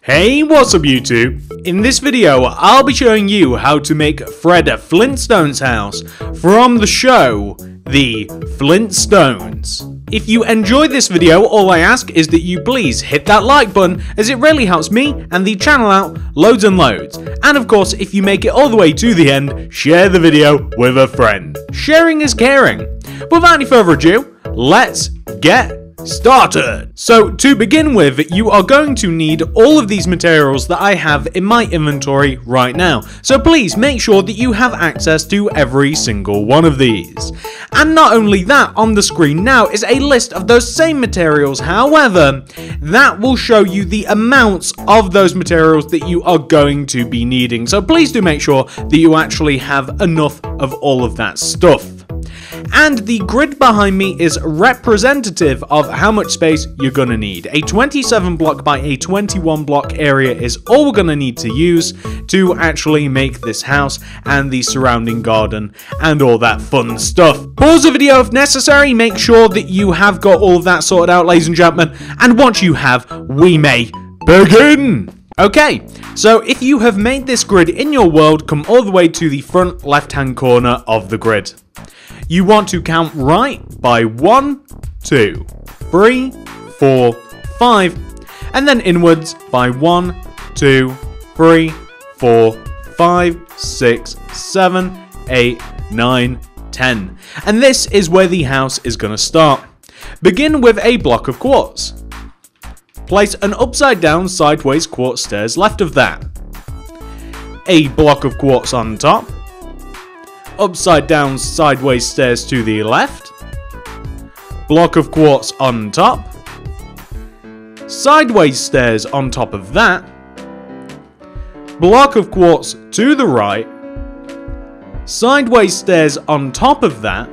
Hey, what's up YouTube? In this video, I'll be showing you how to make Fred Flintstone's house from the show, The Flintstones. If you enjoyed this video, all I ask is that you please hit that like button, as it really helps me and the channel out loads and loads. And of course, if you make it all the way to the end, share the video with a friend. Sharing is caring. Without any further ado, let's get started. So to begin with, you are going to need all of these materials that I have in my inventory right now. So please make sure that you have access to every single one of these. And not only that, on the screen now is a list of those same materials. However, that will show you the amounts of those materials that you are going to be needing. So please do make sure that you actually have enough of all of that stuff. And the grid behind me is representative of how much space you're going to need. A 27 block by a 21 block area is all we're going to need to use to actually make this house and the surrounding garden and all that fun stuff. Pause the video if necessary, make sure that you have got all of that sorted out, ladies and gentlemen, and once you have, we may begin! Okay, so if you have made this grid in your world, come all the way to the front left-hand corner of the grid. You want to count right by 1, 2, 3, 4, 5, and then inwards by 1, 2, 3, 4, 5, 6, 7, 8, 9, 10. And this is where the house is going to start. Begin with a block of quartz. Place an upside down sideways quartz stairs left of that. A block of quartz on top. Upside down sideways stairs to the left. Block of quartz on top. Sideways stairs on top of that. Block of quartz to the right. Sideways stairs on top of that.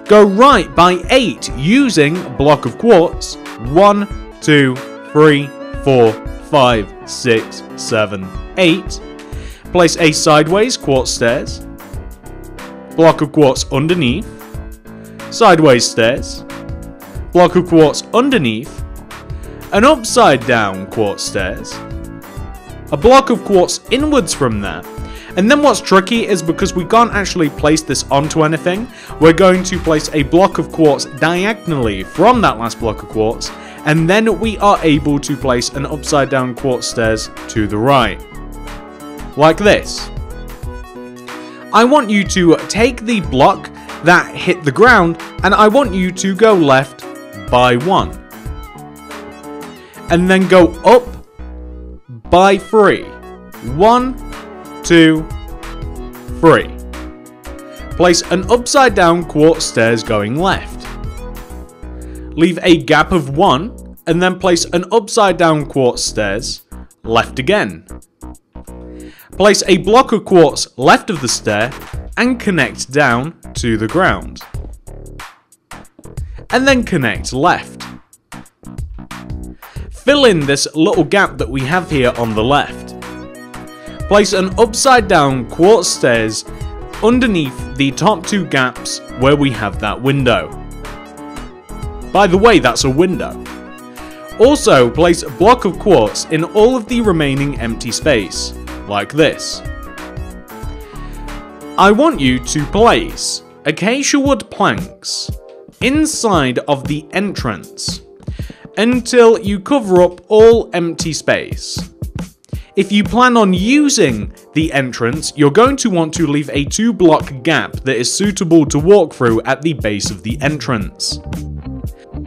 Go right by 8 using block of quartz. 1, 2, 3, 4, 5, 6, 7, 8. Place a sideways quartz stairs. Block of quartz underneath. Sideways stairs. Block of quartz underneath. An upside down quartz stairs. A block of quartz inwards from that. And then what's tricky is because we can't actually place this onto anything, we're going to place a block of quartz diagonally from that last block of quartz, and then we are able to place an upside down quartz stairs to the right. Like this. I want you to take the block that hit the ground, and I want you to go left by 1. And then go up by 3. 1, 2, 3. Place an upside down quartz stairs going left. Leave a gap of 1, and then place an upside down quartz stairs left again. Place a block of quartz left of the stair and connect down to the ground. And then connect left. Fill in this little gap that we have here on the left. Place an upside down quartz stairs underneath the top 2 gaps where we have that window. By the way, that's a window. Also, place a block of quartz in all of the remaining empty space. Like this. I want you to place acacia wood planks inside of the entrance until you cover up all empty space. If you plan on using the entrance, you're going to want to leave a 2-block gap that is suitable to walk through at the base of the entrance.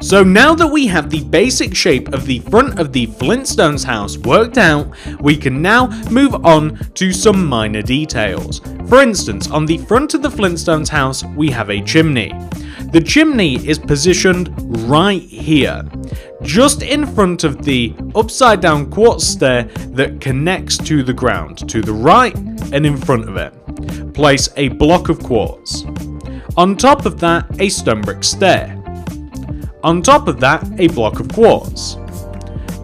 So now that we have the basic shape of the front of the Flintstones house worked out, we can now move on to some minor details. For instance, on the front of the Flintstones house, we have a chimney. The chimney is positioned right here, just in front of the upside down quartz stair that connects to the ground, to the right and in front of it. Place a block of quartz. On top of that, a stone brick stair. On top of that, a block of quartz,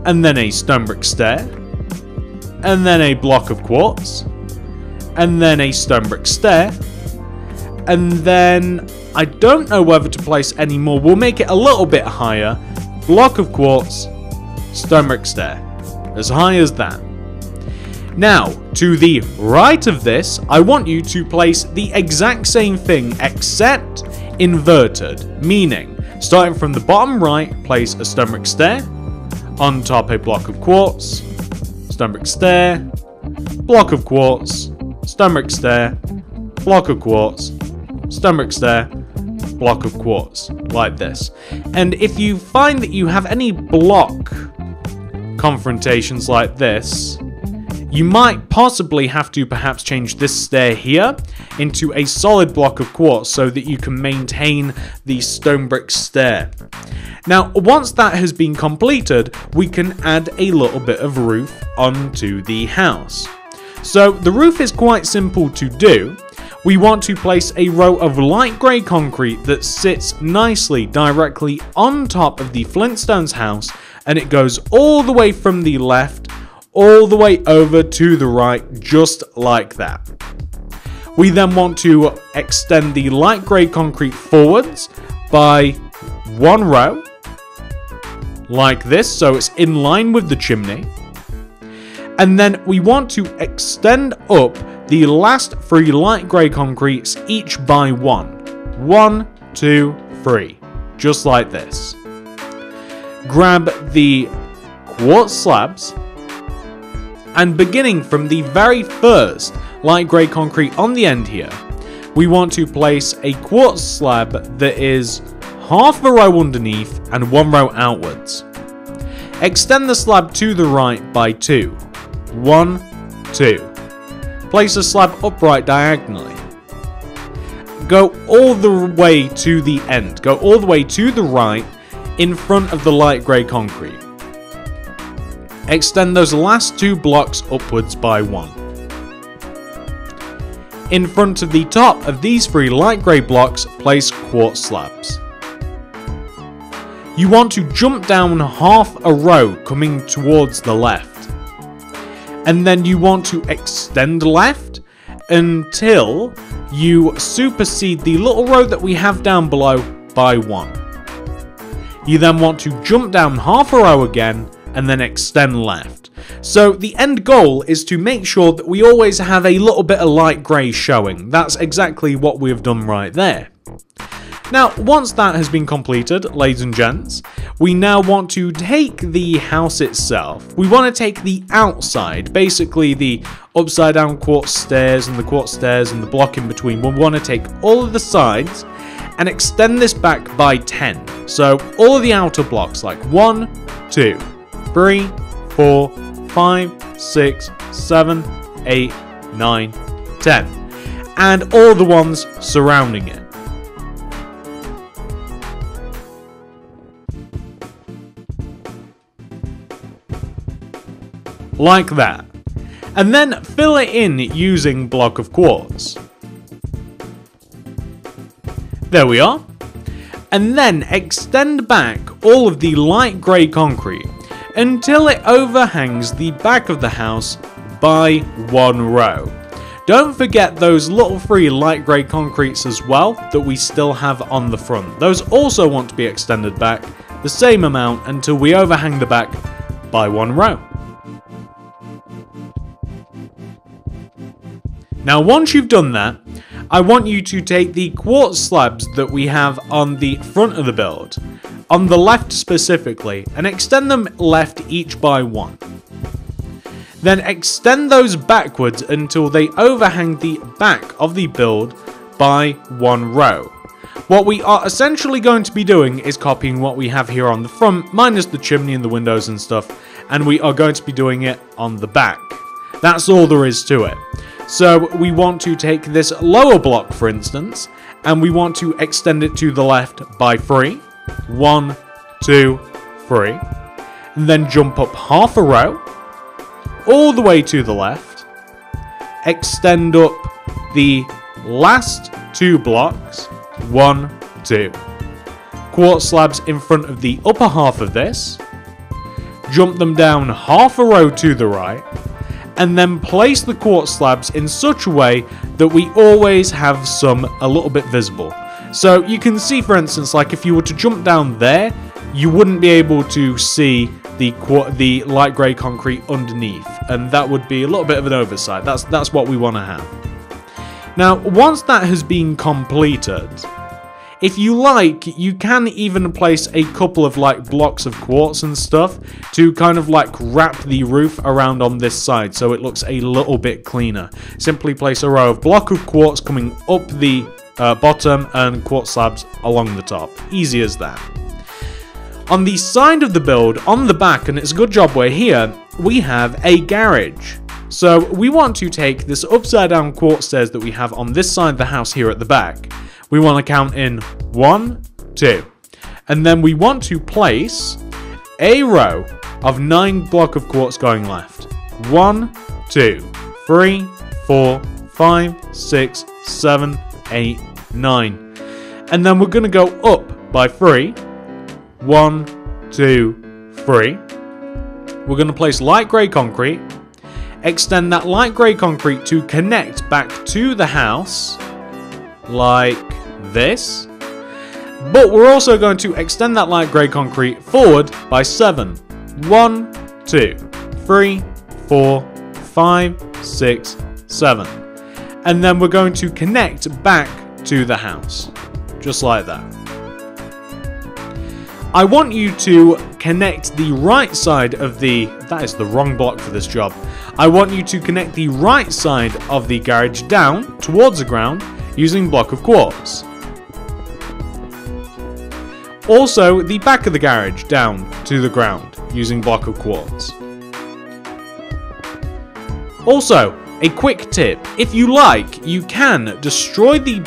and then a stone brick stair, and then a block of quartz, and then a stone brick stair, and then I don't know whether to place any more. We'll make it a little bit higher. Block of quartz, stone brick stair. as high as that. Now, to the right of this, I want you to place the exact same thing except inverted, meaning starting from the bottom right, place a stone brick stair, on top a block of quartz, stone brick stair, block of quartz, stone brick stair, block of quartz, stone brick stair, block of quartz, like this. And if you find that you have any block confrontations like this, you might possibly have to perhaps change this stair here into a solid block of quartz so that you can maintain the stone brick stair. Now, once that has been completed, we can add a little bit of roof onto the house. So the roof is quite simple to do. We want to place a row of light grey concrete that sits nicely directly on top of the Flintstones house, and it goes all the way from the left all the way over to the right, just like that. We then want to extend the light grey concrete forwards by one row, like this, so it's in line with the chimney. And then we want to extend up the last 3 light grey concretes each by 1. 1, 2, 3. Just like this. Grab the quartz slabs, and beginning from the very first light grey concrete on the end here, we want to place a quartz slab that is half a row underneath and 1 row outwards. Extend the slab to the right by 2. 1, 2. Place the slab upright diagonally. Go all the way to the end. Go all the way to the right in front of the light grey concrete. Extend those last 2 blocks upwards by 1. In front of the top of these 3 light grey blocks, place quartz slabs. You want to jump down half a row coming towards the left. And then you want to extend left until you supersede the little row that we have down below by 1. You then want to jump down half a row again and then extend left. So the end goal is to make sure that we always have a little bit of light grey showing. That's exactly what we've done right there. Now, once that has been completed, ladies and gents, we now want to take the house itself. We want to take the outside, basically the upside down quartz stairs and the quartz stairs and the block in between. We want to take all of the sides and extend this back by 10. So all of the outer blocks, like 1, 2, 3, 4, 5, 6, 7, 8, 9, 10. And all the ones surrounding it. Like that. And then fill it in using block of quartz. There we are. And then extend back all of the light grey concrete until it overhangs the back of the house by 1 row. Don't forget those little 3 light grey concretes as well that we still have on the front. Those also want to be extended back the same amount until we overhang the back by 1 row. Now once you've done that, I want you to take the quartz slabs that we have on the front of the build, on the left specifically, and extend them left each by 1. Then extend those backwards until they overhang the back of the build by 1 row. What we are essentially going to be doing is copying what we have here on the front, minus the chimney and the windows and stuff, and we are going to be doing it on the back. That's all there is to it. So we want to take this lower block, for instance, and we want to extend it to the left by 3. 1, 2, 3. And then jump up half a row, all the way to the left. Extend up the last 2 blocks. 1, 2. Quartz slabs in front of the upper half of this. Jump them down half a row to the right. And then place the quartz slabs in such a way that we always have some a little bit visible. So you can see, for instance, like if you were to jump down there, you wouldn't be able to see the light grey concrete underneath, and that would be a little bit of an oversight. That's what we want to have. Now, once that has been completed, if you like, you can even place a couple of like blocks of quartz and stuff to kind of like wrap the roof around on this side so it looks a little bit cleaner. Simply place a row of block of quartz coming up the bottom and quartz slabs along the top. Easy as that. On the side of the build, on the back, and it's a good job we're here, we have a garage. So we want to take this upside down quartz stairs that we have on this side of the house here at the back. We want to count in 1, 2. And then we want to place a row of 9 block of quartz going left. 1, 2, 3, 4, 5, 6, 7, 8, 9. And then we're going to go up by 3. 1, 2, 3. We're going to place light grey concrete. Extend that light grey concrete to connect back to the house like this. But we're also going to extend that light grey concrete forward by 7. 1, 2, 3, 4, 5, 6, 7. And then we're going to connect back to the house. Just like that. I want you to connect the right side of the... That is the wrong block for this job. I want you to connect the right side of the garage down towards the ground using block of quartz. Also, the back of the garage down to the ground using block of quartz. Also, a quick tip. If you like, you can destroy the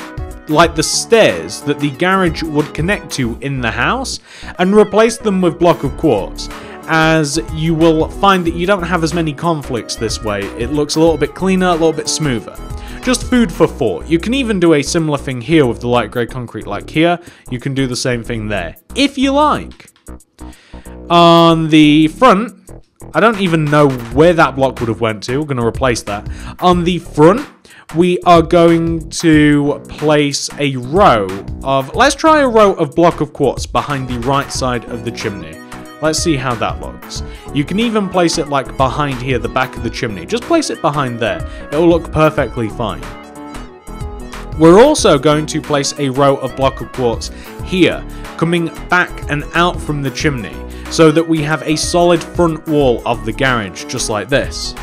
stairs that the garage would connect to in the house and replace them with block of quartz, as you will find that you don't have as many conflicts this way. It looks a little bit cleaner, a little bit smoother. Just food for thought. You can even do a similar thing here with the light grey concrete like here. You can do the same thing there, if you like. On the front, I don't even know where that block would have went to. We're going to replace that. On the front, we are going to place a row of... Let's try a row of block of quartz behind the right side of the chimney. Let's see how that looks. You can even place it like behind here, the back of the chimney. Just place it behind there. It'll look perfectly fine. We're also going to place a row of block of quartz here, coming back and out from the chimney, so that we have a solid front wall of the garage, just like this.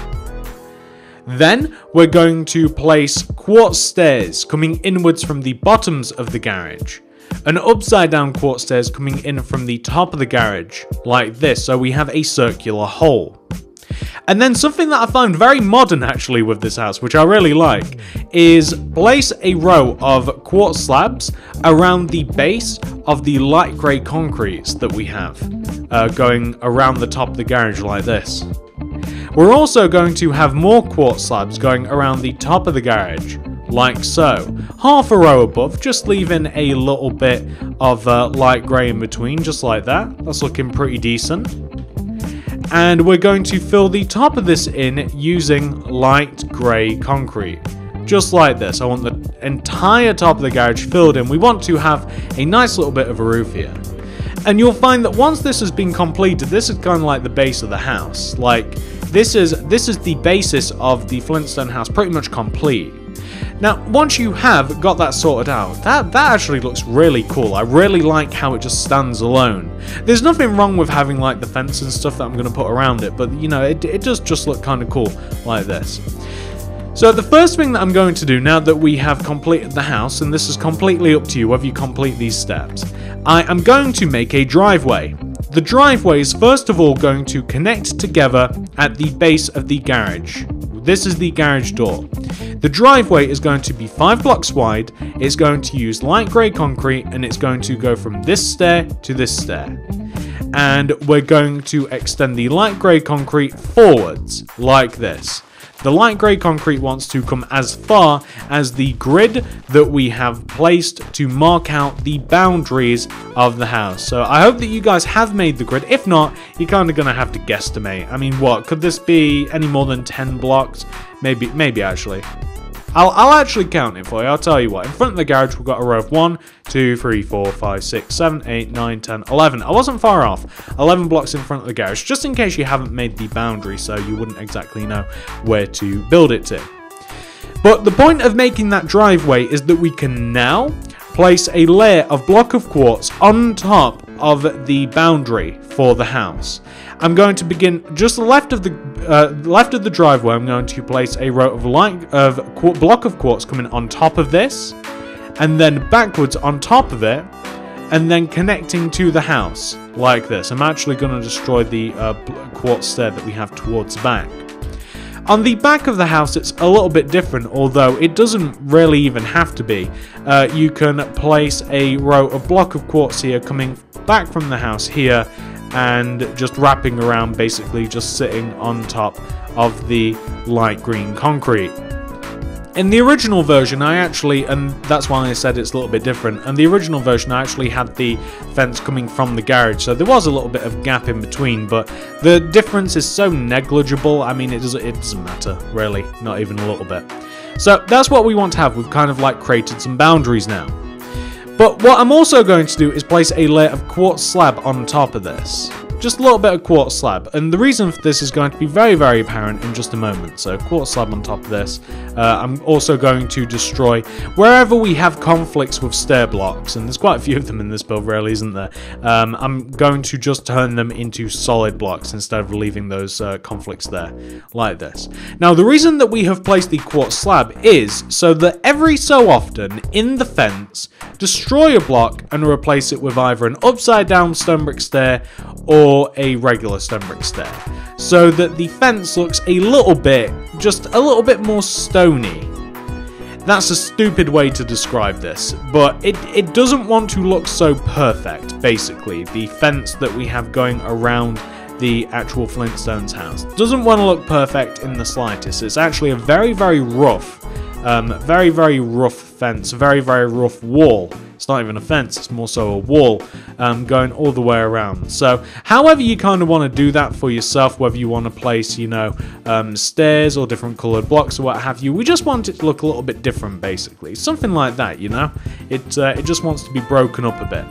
Then we're going to place quartz stairs coming inwards from the bottoms of the garage. An upside down quartz stairs coming in from the top of the garage, like this, so we have a circular hole. And then something that I found very modern actually with this house, which I really like, is place a row of quartz slabs around the base of the light grey concretes that we have, going around the top of the garage like this. We're also going to have more quartz slabs going around the top of the garage, like so. Half a row above, just leaving a little bit of light grey in between, just like that. That's looking pretty decent. And we're going to fill the top of this in using light grey concrete. Just like this. I want the entire top of the garage filled in. We want to have a nice little bit of a roof here. And you'll find that once this has been completed, this is kind of like the base of the house. Like, this is the basis of the Flintstone house, pretty much complete. Now, once you have got that sorted out, that actually looks really cool. I really like how it just stands alone. There's nothing wrong with having like the fence and stuff that I'm going to put around it, but you know, it does just look kind of cool like this. So the first thing that I'm going to do now that we have completed the house, and this is completely up to you whether you complete these steps, I am going to make a driveway. The driveway is first of all going to connect together at the base of the garage. This is the garage door. The driveway is going to be 5 blocks wide, it's going to use light grey concrete, and it's going to go from this stair to this stair. And we're going to extend the light grey concrete forwards, like this. The light grey concrete wants to come as far as the grid that we have placed to mark out the boundaries of the house. So I hope that you guys have made the grid. If not, you're kind of going to have to guesstimate. I mean, what? Could this be any more than 10 blocks? Maybe actually. I'll actually count it for you. I'll tell you what. In front of the garage, we've got a row of 1, 2, 3, 4, 5, 6, 7, 8, 9, 10, 11. I wasn't far off. 11 blocks in front of the garage, just in case you haven't made the boundary, so you wouldn't exactly know where to build it to. But the point of making that driveway is that we can now place a layer of block of quartz on top of the boundary for the house. I'm going to begin just left of the driveway. I'm going to place a row of block of quartz coming on top of this, and then backwards on top of it, and then connecting to the house like this. I'm actually going to destroy the quartz stair that we have towards the back. On the back of the house, it's a little bit different, although it doesn't really even have to be. You can place a row of block of quartz here coming back from the house here, and just wrapping around, basically just sitting on top of the light green concrete. In the original version, and that's why I said it's a little bit different, in the original version I actually had the fence coming from the garage, so there was a little bit of gap in between, but the difference is so negligible, I mean it doesn't matter, really, not even a little bit. So that's what we want to have. We've kind of like created some boundaries now. But what I'm also going to do is place a layer of quartz slab on top of this. Just a little bit of quartz slab, and the reason for this is going to be very, very apparent in just a moment. So quartz slab on top of this. I'm also going to destroy wherever we have conflicts with stair blocks, and there's quite a few of them in this build, really, isn't there? I'm going to just turn them into solid blocks instead of leaving those conflicts there, like this. Now, the reason that we have placed the quartz slab is so that every so often in the fence, destroy a block and replace it with either an upside down stone brick stair or a regular stone brick stair, so that the fence looks just a little bit more stony. That's a stupid way to describe this, but it doesn't want to look so perfect, basically. The fence that we have going around the actual Flintstones house doesn't want to look perfect in the slightest. It's actually a very, very rough fence, very, very rough wall. It's not even a fence, it's more so a wall going all the way around. So however you kind of want to do that for yourself, whether you want to place, you know, stairs or different colored blocks or what have you, we just want it to look a little bit different, basically. Something like that, you know? It just wants to be broken up a bit.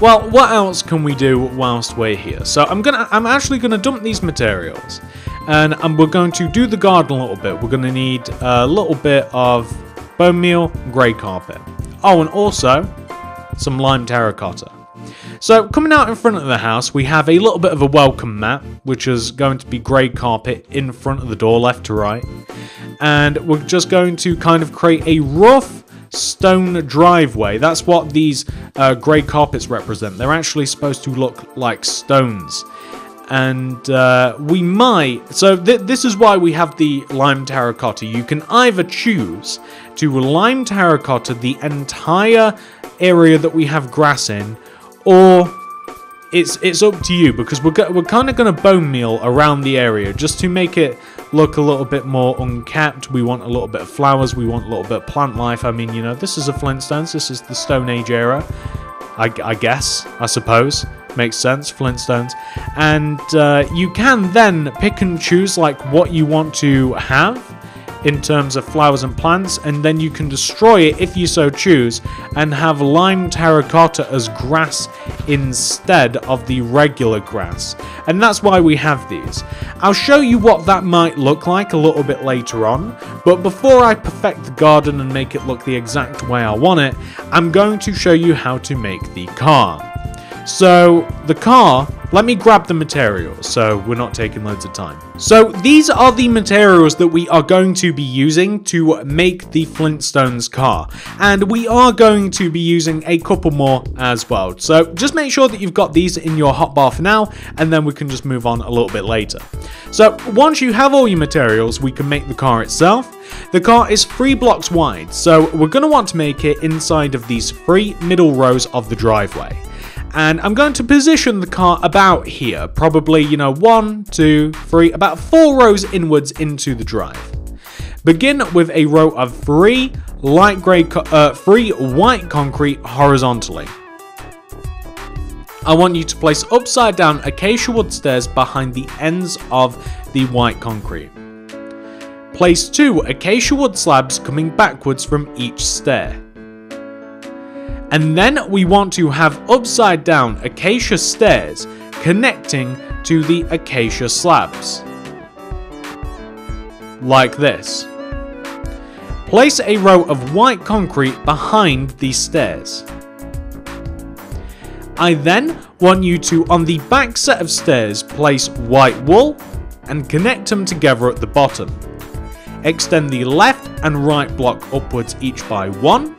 Well, what else can we do whilst we're here? So I'm actually gonna dump these materials, and we're going to do the garden a little bit. We're gonna need a little bit of bone meal, grey carpet. Oh, and also some lime terracotta. So coming out in front of the house, we have a little bit of a welcome mat, which is going to be grey carpet in front of the door, left to right. And we're just going to kind of create a rough stone driveway. That's what these grey carpets represent. They're actually supposed to look like stones. And we might... So this is why we have the lime terracotta. You can either choose to lime terracotta the entire area that we have grass in, or it's up to you, because we're kind of going to bone meal around the area just to make it look a little bit more unkept. We want a little bit of flowers, we want a little bit of plant life. I mean, you know, this is a Flintstones, this is the Stone Age era, I guess, I suppose. Makes sense, Flintstones. And you can then pick and choose like what you want to have in terms of flowers and plants, and then you can destroy it if you so choose and have lime terracotta as grass instead of the regular grass. And that's why we have these. I'll show you what that might look like a little bit later on, but before I perfect the garden and make it look the exact way I want it, I'm going to show you how to make the car. So the car, let me grab the materials so we're not taking loads of time. So these are the materials that we are going to be using to make the Flintstones car. And we are going to be using a couple more as well. So just make sure that you've got these in your hotbar for now, and then we can just move on a little bit later. So once you have all your materials, we can make the car itself. The car is 3 blocks wide, so we're going to want to make it inside of these 3 middle rows of the driveway. And I'm going to position the car about here, probably, you know, 1, 2, 3, about 4 rows inwards into the drive. Begin with a row of 3 white concrete horizontally. I want you to place upside down acacia wood stairs behind the ends of the white concrete. place 2 acacia wood slabs coming backwards from each stair. And then we want to have upside down acacia stairs connecting to the acacia slabs. Like this. Place a row of white concrete behind these stairs. I then want you to, on the back set of stairs, place white wool and connect them together at the bottom. Extend the left and right block upwards each by 1,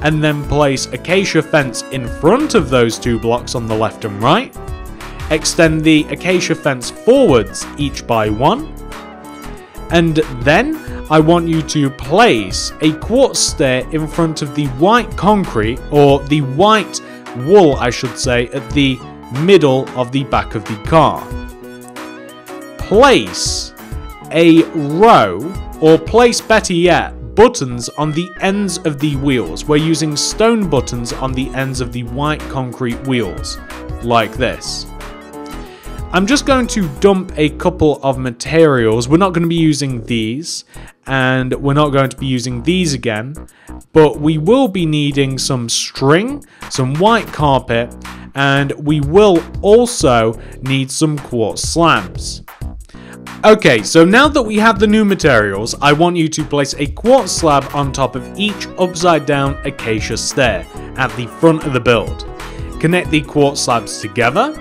and then place acacia fence in front of those 2 blocks on the left and right. Extend the acacia fence forwards each by 1, and then I want you to place a quartz stair in front of the white concrete, or the white wool I should say, at the middle of the back of the car. Place a row, or place better yet, buttons on the ends of the wheels. We're using stone buttons on the ends of the white concrete wheels, like this. I'm just going to dump a couple of materials. We're not going to be using these, and we're not going to be using these again, but we will be needing some string, some white carpet, and we will also need some quartz slabs. Okay, so now that we have the new materials, I want you to place a quartz slab on top of each upside down acacia stair at the front of the build. Connect the quartz slabs together,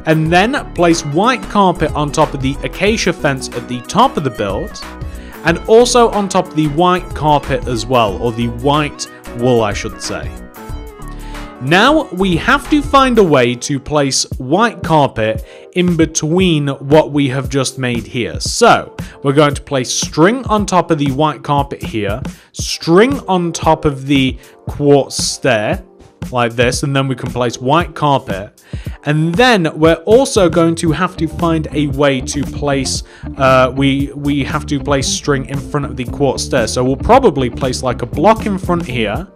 and then place white carpet on top of the acacia fence at the top of the build, and also on top of the white carpet as well, or the white wool I should say. Now we have to find a way to place white carpet in between what we have just made here. So we're going to place string on top of the white carpet here, string on top of the quartz stair, like this, and then we can place white carpet. And then we're also going to have to find a way to place, we have to place string in front of the quartz stair. So we'll probably place like a block in front here,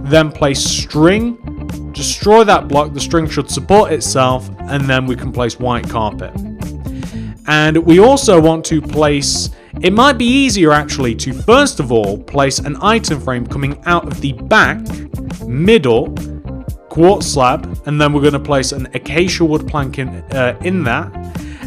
then place string, destroy that block, the string should support itself, and then we can place white carpet. And we also want to place, it might be easier actually to first of all place an item frame coming out of the back, middle, quartz slab, and then we're going to place an acacia wood plank in that,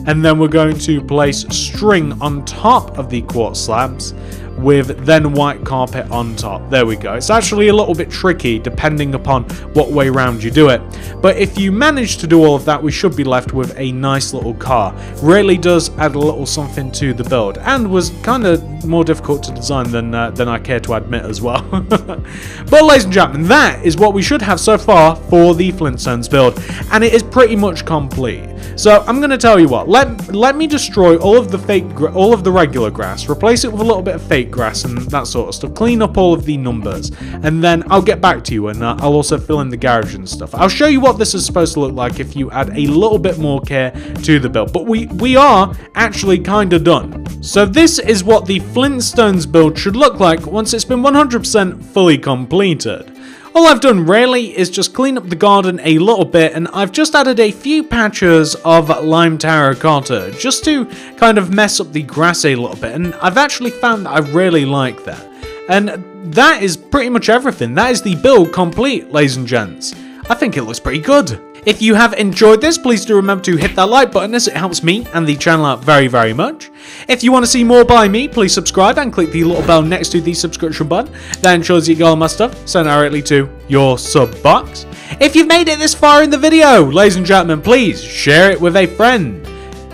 and then we're going to place string on top of the quartz slabs with then white carpet on top. There we go. It's actually a little bit tricky depending upon what way round you do it, but if you manage to do all of that, we should be left with a nice little car. Really does add a little something to the build, and was kind of more difficult to design than I care to admit as well. But ladies and gentlemen, that is what we should have so far for the Flintstones build, and it is pretty much complete. So I'm going to tell you what, let me destroy all of the regular grass, replace it with a little bit of fake grass and that sort of stuff, clean up all of the numbers, and then I'll get back to you, and I'll also fill in the garage and stuff. I'll show you what this is supposed to look like if you add a little bit more care to the build, but we are actually kind of done. So this is what the Flintstones build should look like once it's been 100% fully completed. All I've done really is just clean up the garden a little bit, and I've just added a few patches of lime terracotta just to kind of mess up the grass a little bit, and I've actually found that I really like that. And that is pretty much everything. That is the build complete, ladies and gents. I think it looks pretty good. If you have enjoyed this, please do remember to hit that like button, as it helps me and the channel out very, very much. If you want to see more by me, please subscribe and click the little bell next to the subscription button. That ensures you get all my stuff sent directly to your sub box. If you've made it this far in the video, ladies and gentlemen, please share it with a friend.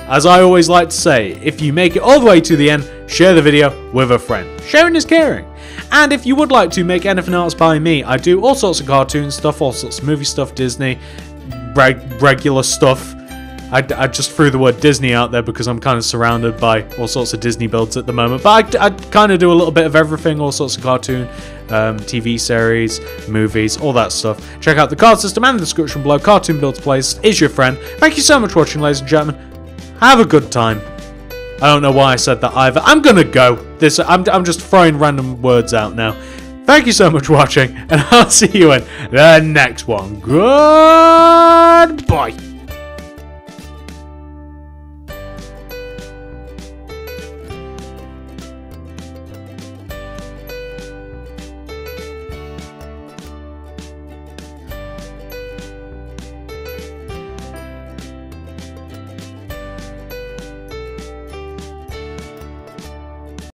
As I always like to say, if you make it all the way to the end, share the video with a friend. Sharing is caring. And if you would like to make anything else by me, I do all sorts of cartoon stuff, all sorts of movie stuff, Disney, regular stuff. I just threw the word Disney out there because I'm kind of surrounded by all sorts of Disney builds at the moment. But I kind of do a little bit of everything, all sorts of cartoon, TV series, movies, all that stuff. Check out the card system and the description below. Cartoon Builds Playlist is your friend. Thank you so much for watching, ladies and gentlemen. Have a good time. I don't know why I said that either. I'm gonna go. I'm just throwing random words out now. Thank you so much for watching, and I'll see you in the next one. Goodbye.